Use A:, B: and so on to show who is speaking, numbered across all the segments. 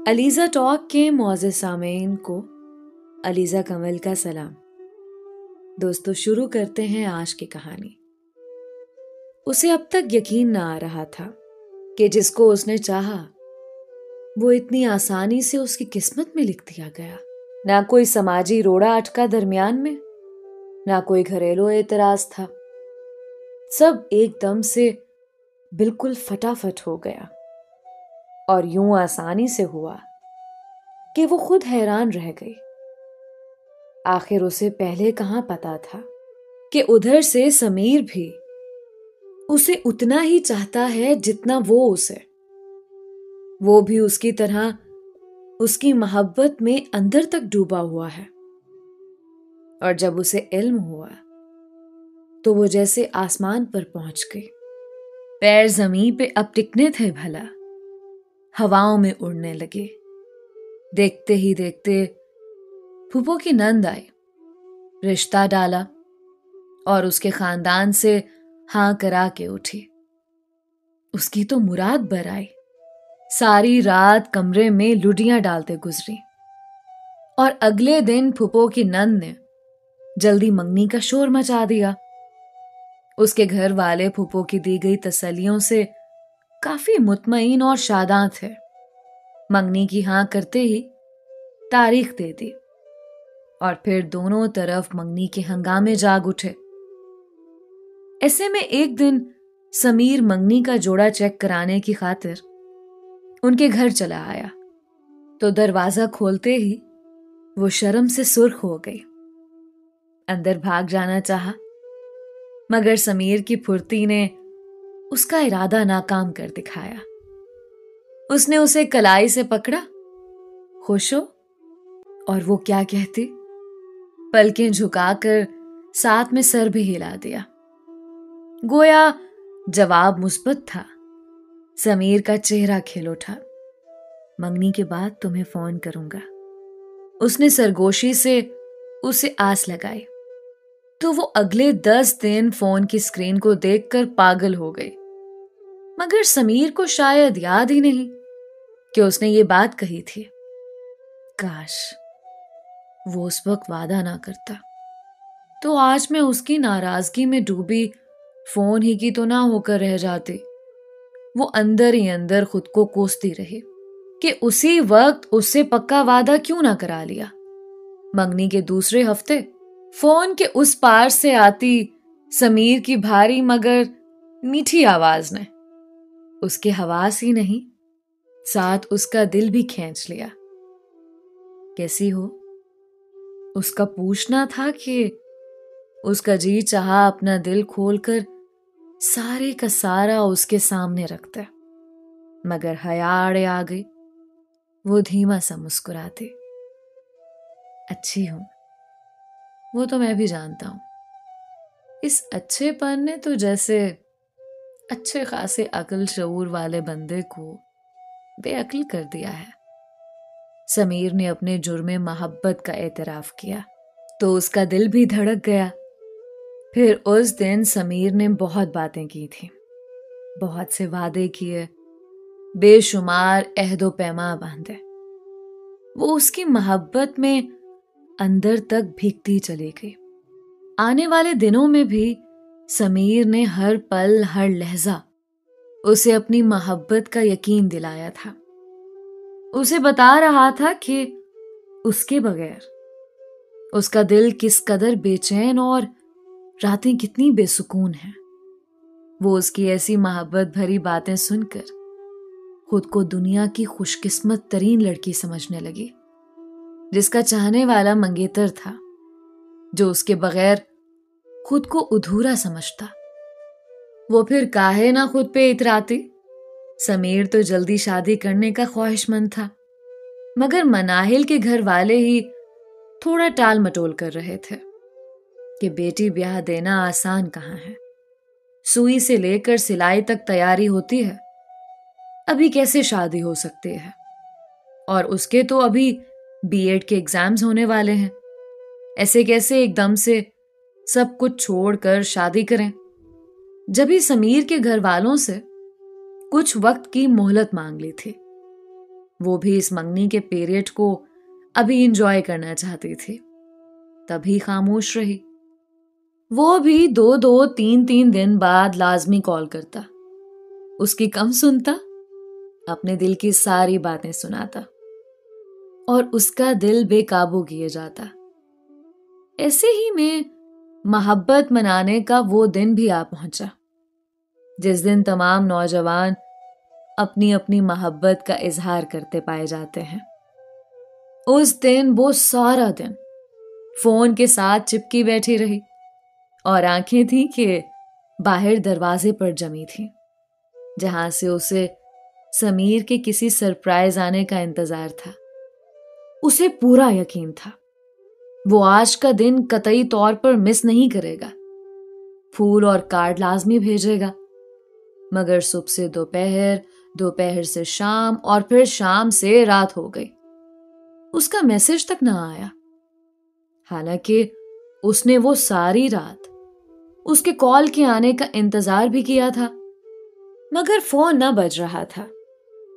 A: Aliza talk के मौज़िज़ सामीन को अलीज़ा कमल का सलाम। दोस्तों, शुरू करते हैं आज की कहानी। उसे अब तक यकीन ना आ रहा था कि जिसको उसने चाहा वो इतनी आसानी से उसकी किस्मत में लिख दिया गया। ना कोई समाजी रोड़ा अटका दरमियान में, ना कोई घरेलू एतराज था। सब एकदम से बिल्कुल फटाफट हो गया और यूं आसानी से हुआ कि वो खुद हैरान रह गई। आखिर उसे पहले कहां पता था कि उधर से समीर भी उसे उतना ही चाहता है जितना वो उसे। वो भी उसकी तरह उसकी मोहब्बत में अंदर तक डूबा हुआ है। और जब उसे इल्म हुआ तो वो जैसे आसमान पर पहुंच गई। पैर जमीन पे अब टिकने थे भला, हवाओं में उड़ने लगे। देखते ही देखते फूफो की नंद आई, रिश्ता डाला और उसके खानदान से हां करा के उठी। उसकी तो मुराद बर आई। सारी रात कमरे में लुडियां डालते गुजरी और अगले दिन फूफो की नंद ने जल्दी मंगनी का शोर मचा दिया। उसके घर वाले फूफो की दी गई तसल्लियों से काफी मुतमईन और शादां थे। मंगनी की हां करते ही तारीख दे दी और फिर दोनों तरफ मंगनी के हंगामे जाग उठे। ऐसे में एक दिन समीर मंगनी का जोड़ा चेक कराने की खातिर उनके घर चला आया तो दरवाजा खोलते ही वो शर्म से सुर्ख हो गई। अंदर भाग जाना चाहा, मगर समीर की फुर्ती ने उसका इरादा नाकाम कर दिखाया। उसने उसे कलाई से पकड़ा, खुश हो, और वो क्या कहती, पलकें झुकाकर साथ में सर भी हिला दिया। गोया जवाब मुस्बत था। समीर का चेहरा खिल उठा। मंगनी के बाद तुम्हें फोन करूंगा। उसने सरगोशी से उसे आस लगाई तो वो अगले 10 दिन फोन की स्क्रीन को देखकर पागल हो गई। मगर समीर को शायद याद ही नहीं कि उसने ये बात कही थी। काश वो उस वक्त वादा ना करता तो आज मैं उसकी नाराजगी में डूबी फोन ही की तो ना होकर रह जाती। वो अंदर ही अंदर खुद को कोसती रही कि उसी वक्त उससे पक्का वादा क्यों ना करा लिया। मंगनी के दूसरे हफ्ते फोन के उस पार से आती समीर की भारी मगर मीठी आवाज ने उसके हवास ही नहीं, साथ उसका दिल भी खींच लिया। कैसी हो? उसका पूछना था कि उसका जी चाहा अपना दिल खोलकर सारे का सारा उसके सामने रखता, मगर हयाड़े आ गई। वो धीमा सा मुस्कुराती। अच्छी हूं, वो तो मैं भी जानता हूं। इस अच्छेपन ने तो जैसे अच्छे खासे अक्ल शऊर वाले बंदे को बेअक्ल कर दिया है। समीर ने अपने जुर्मे मोहब्बत का एतराफ किया तो उसका दिल भी धड़क गया। फिर उस दिन समीर ने बहुत बातें की थी, बहुत से वादे किए, बेशुमार अहदो पैमा बांधे। वो उसकी मोहब्बत में अंदर तक भीगती चली गई। आने वाले दिनों में भी समीर ने हर पल हर लहजा उसे अपनी मोहब्बत का यकीन दिलाया था। उसे बता रहा था कि उसके बगैर उसका दिल किस कदर बेचैन और रातें कितनी बेसुकून हैं। वो उसकी ऐसी मोहब्बत भरी बातें सुनकर खुद को दुनिया की खुशकिस्मत तरीन लड़की समझने लगी, जिसका चाहने वाला मंगेतर था, जो उसके बगैर खुद को अधूरा समझता। वो फिर काहे ना खुद पे इतराती। समीर तो जल्दी शादी करने का ख्वाहिशमंद था, मगर मनाहिल के घर वाले ही थोड़ा टाल मटोल कर रहे थे कि बेटी ब्याह देना आसान कहाँ है। सुई से लेकर सिलाई तक तैयारी होती है, अभी कैसे शादी हो सकती है। और उसके तो अभी बीएड के एग्जाम्स होने वाले हैं। ऐसे कैसे एकदम से सब कुछ छोड़कर शादी करें। जब ही समीर के घर वालों से कुछ वक्त की मोहलत मांग ली थी। वो भी इस मंगनी के पीरियड को अभी इंजॉय करना चाहती थी, तभी खामोश रही। वो भी 2-2, 3-3 दिन बाद लाजमी कॉल करता, उसकी कम सुनता, अपने दिल की सारी बातें सुनाता और उसका दिल बेकाबू किए जाता। ऐसे ही में मोहब्बत मनाने का वो दिन भी आ पहुंचा, जिस दिन तमाम नौजवान अपनी अपनी मोहब्बत का इजहार करते पाए जाते हैं। उस दिन वो सारा दिन फोन के साथ चिपकी बैठी रही और आंखें थी कि बाहर दरवाजे पर जमी थी, जहां से उसे समीर के किसी सरप्राइज आने का इंतजार था। उसे पूरा यकीन था वो आज का दिन कतई तौर पर मिस नहीं करेगा। फूल और कार्ड लाजमी भेजेगा, मगर सुबह से दोपहर, दोपहर से शाम और फिर शाम से रात हो गई, उसका मैसेज तक ना आया। हालांकि उसने वो सारी रात उसके कॉल के आने का इंतजार भी किया था, मगर फोन ना बज रहा था।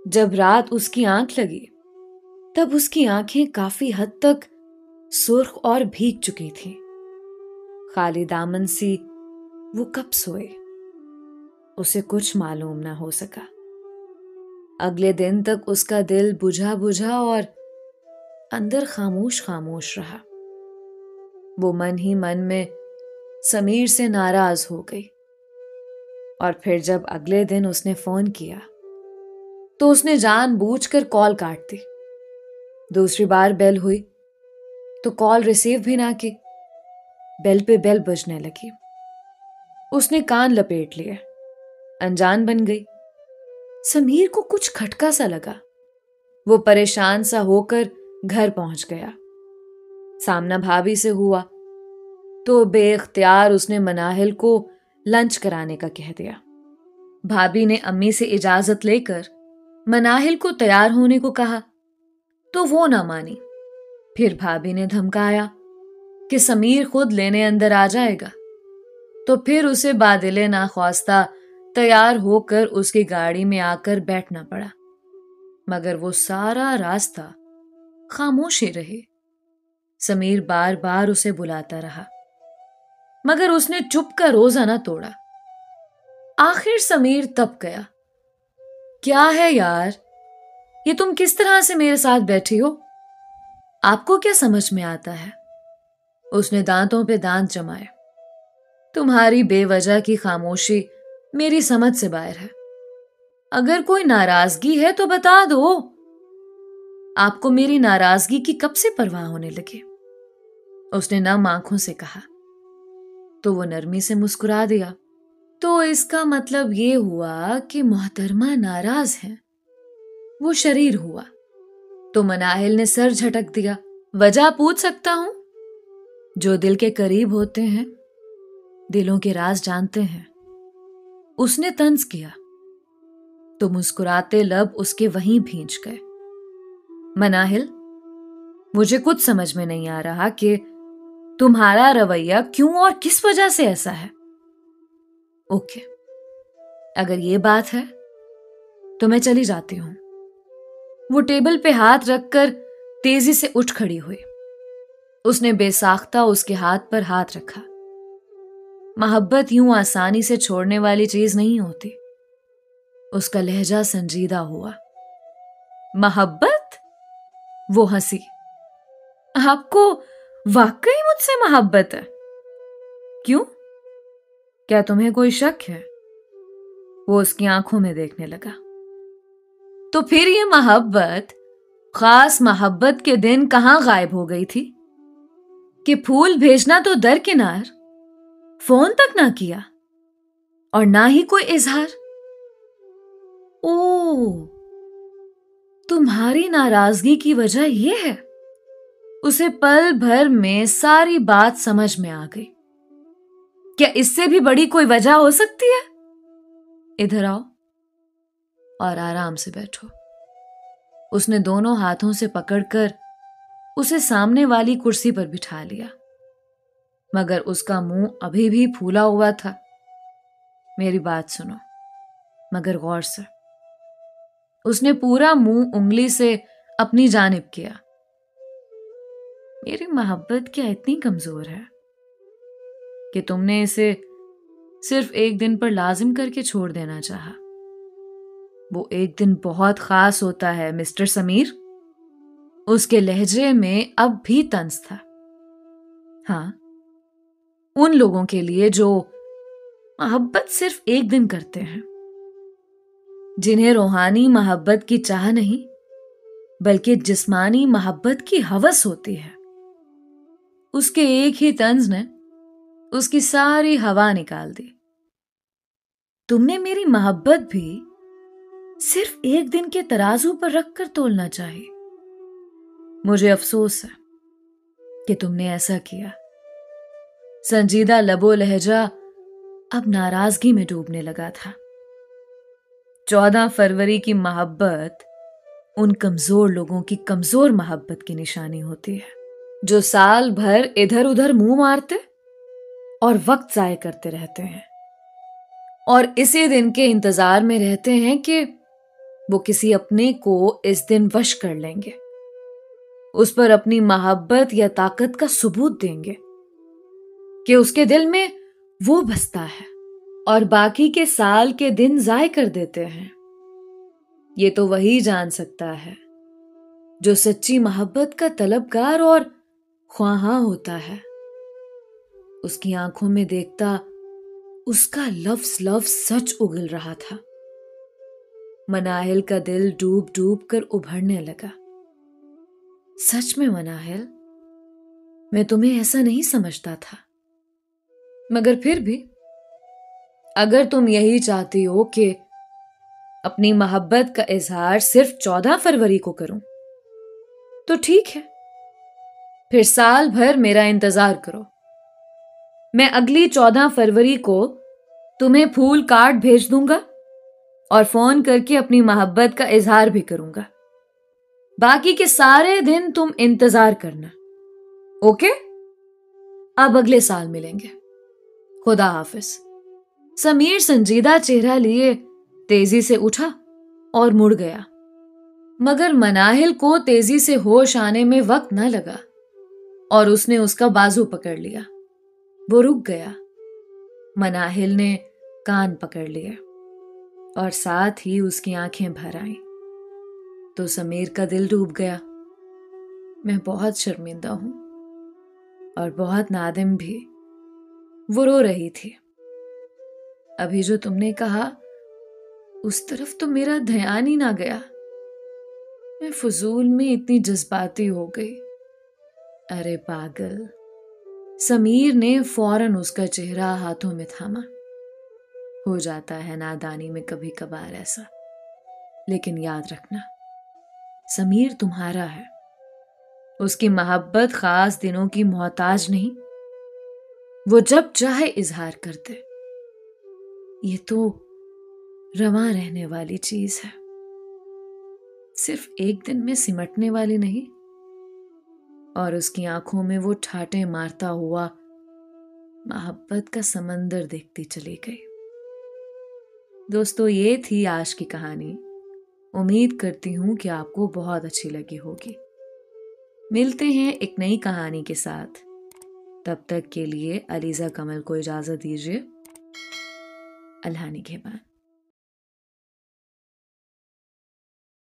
A: जब रात उसकी आंख लगी तब उसकी आंखें काफी हद तक सुर्ख और भीग चुकी थी। खाली दामन सी वो कब सोए, उसे कुछ मालूम ना हो सका। अगले दिन तक उसका दिल बुझा बुझा और अंदर खामोश खामोश रहा। वो मन ही मन में समीर से नाराज हो गई और फिर जब अगले दिन उसने फोन किया तो उसने जानबूझकर कॉल काट दी। दूसरी बार बेल हुई तो कॉल रिसीव भी ना की। बेल पे बेल बजने लगी। उसने कान लपेट लिए, अनजान बन गई। समीर को कुछ खटका सा लगा। वो परेशान सा होकर घर पहुंच गया। सामना भाभी से हुआ तो बेख्तियार उसने मनाहिल को लंच कराने का कह दिया। भाभी ने अम्मी से इजाजत लेकर मनाहिल को तैयार होने को कहा तो वो ना मानी। फिर भाभी ने धमकाया कि समीर खुद लेने अंदर आ जाएगा, तो फिर उसे बादिले नाख्वास्ता तैयार होकर उसकी गाड़ी में आकर बैठना पड़ा। मगर वो सारा रास्ता खामोश ही रही। समीर बार बार उसे बुलाता रहा, मगर उसने चुप का रोजा ना तोड़ा। आखिर समीर तब गया, क्या है यार, ये तुम किस तरह से मेरे साथ बैठी हो? आपको क्या समझ में आता है? उसने दांतों पे दांत जमाए। तुम्हारी बेवजह की खामोशी मेरी समझ से बाहर है। अगर कोई नाराजगी है तो बता दो। आपको मेरी नाराजगी की कब से परवाह होने लगी? उसने नम आंखों से कहा। तो वो नरमी से मुस्कुरा दिया। तो इसका मतलब ये हुआ कि मोहतरमा नाराज है। वो शरीर हुआ। तो मनाहिल ने सर झटक दिया। वजह पूछ सकता हूं? जो दिल के करीब होते हैं दिलों के राज जानते हैं। उसने तंज किया तो मुस्कुराते लब उसके वहीं भींच गए। मनाहिल, मुझे कुछ समझ में नहीं आ रहा कि तुम्हारा रवैया क्यों और किस वजह से ऐसा है। ओके, अगर ये बात है तो मैं चली जाती हूं। वो टेबल पे हाथ रखकर तेजी से उठ खड़ी हुई। उसने बेसाख्ता उसके हाथ पर हाथ रखा। मोहब्बत यूं आसानी से छोड़ने वाली चीज नहीं होती। उसका लहजा संजीदा हुआ। मोहब्बत? वो हंसी। आपको वाकई मुझसे मोहब्बत है? क्यों? क्या तुम्हें कोई शक है? वो उसकी आंखों में देखने लगा। तो फिर ये मोहब्बत, खास मोहब्बत के दिन कहां गायब हो गई थी कि फूल भेजना तो दरकिनार, फोन तक ना किया और ना ही कोई इजहार। ओ, तुम्हारी नाराजगी की वजह यह है। उसे पल भर में सारी बात समझ में आ गई। क्या इससे भी बड़ी कोई वजह हो सकती है? इधर आओ और आराम से बैठो। उसने दोनों हाथों से पकड़कर उसे सामने वाली कुर्सी पर बिठा लिया, मगर उसका मुंह अभी भी फूला हुआ था। मेरी बात सुनो, मगर गौर से। उसने पूरा मुंह उंगली से अपनी जानिब किया। मेरी मोहब्बत क्या इतनी कमजोर है कि तुमने इसे सिर्फ एक दिन पर लाजिम करके छोड़ देना चाहा? वो एक दिन बहुत खास होता है मिस्टर समीर। उसके लहजे में अब भी तंज था। हाँ, उन लोगों के लिए जो मोहब्बत सिर्फ एक दिन करते हैं, जिन्हें रूहानी मोहब्बत की चाह नहीं बल्कि जिस्मानी मोहब्बत की हवस होती है। उसके एक ही तंज ने उसकी सारी हवा निकाल दी। तुमने मेरी मोहब्बत भी सिर्फ एक दिन के तराजू पर रखकर तोलना चाहिए। मुझे अफसोस है कि तुमने ऐसा किया। संजीदा लबो लहजा अब नाराजगी में डूबने लगा था। 14 फरवरी की मोहब्बत उन कमजोर लोगों की कमजोर मोहब्बत की निशानी होती है, जो साल भर इधर उधर मुंह मारते और वक्त जाया करते रहते हैं और इसी दिन के इंतजार में रहते हैं कि वो किसी अपने को इस दिन वश कर लेंगे, उस पर अपनी मोहब्बत या ताकत का सबूत देंगे कि उसके दिल में वो बसता है, और बाकी के साल के दिन जाय कर देते हैं। ये तो वही जान सकता है जो सच्ची मोहब्बत का तलबगार और ख्वाहां होता है। उसकी आंखों में देखता उसका लफ्ज लफ्ज सच उगल रहा था। मनाहिल का दिल डूब डूब कर उभरने लगा। सच में मनाहिल, मैं तुम्हें ऐसा नहीं समझता था, मगर फिर भी अगर तुम यही चाहती हो कि अपनी मोहब्बत का इजहार सिर्फ 14 फरवरी को करूं, तो ठीक है, फिर साल भर मेरा इंतजार करो। मैं अगली 14 फरवरी को तुम्हें फूल कार्ड भेज दूंगा और फोन करके अपनी मोहब्बत का इजहार भी करूंगा। बाकी के सारे दिन तुम इंतजार करना, ओके? अब अगले साल मिलेंगे। खुदा हाफिज। समीर संजीदा चेहरा लिए तेजी से उठा और मुड़ गया, मगर मनाहिल को तेजी से होश आने में वक्त न लगा और उसने उसका बाजू पकड़ लिया। वो रुक गया। मनाहिल ने कान पकड़ लिए और साथ ही उसकी आंखें भर आईं। तो समीर का दिल डूब गया। मैं बहुत शर्मिंदा हूं और बहुत नादिम भी। वो रो रही थी। अभी जो तुमने कहा उस तरफ तो मेरा ध्यान ही ना गया। मैं फजूल में इतनी जज्बाती हो गई। अरे पागल। समीर ने फौरन उसका चेहरा हाथों में थामा। हो जाता है नादानी में कभी कभार ऐसा, लेकिन याद रखना, समीर तुम्हारा है। उसकी मोहब्बत खास दिनों की मोहताज नहीं। वो जब चाहे इजहार करते। ये तो रवां रहने वाली चीज है, सिर्फ एक दिन में सिमटने वाली नहीं। और उसकी आंखों में वो ठाटे मारता हुआ मोहब्बत का समंदर देखती चली गई। दोस्तों, ये थी आज की कहानी। उम्मीद करती हूं कि आपको बहुत अच्छी लगी होगी। मिलते हैं एक नई कहानी के साथ। तब तक के लिए अलीजा कमल को इजाजत दीजिए। अल्लाह निगहबान।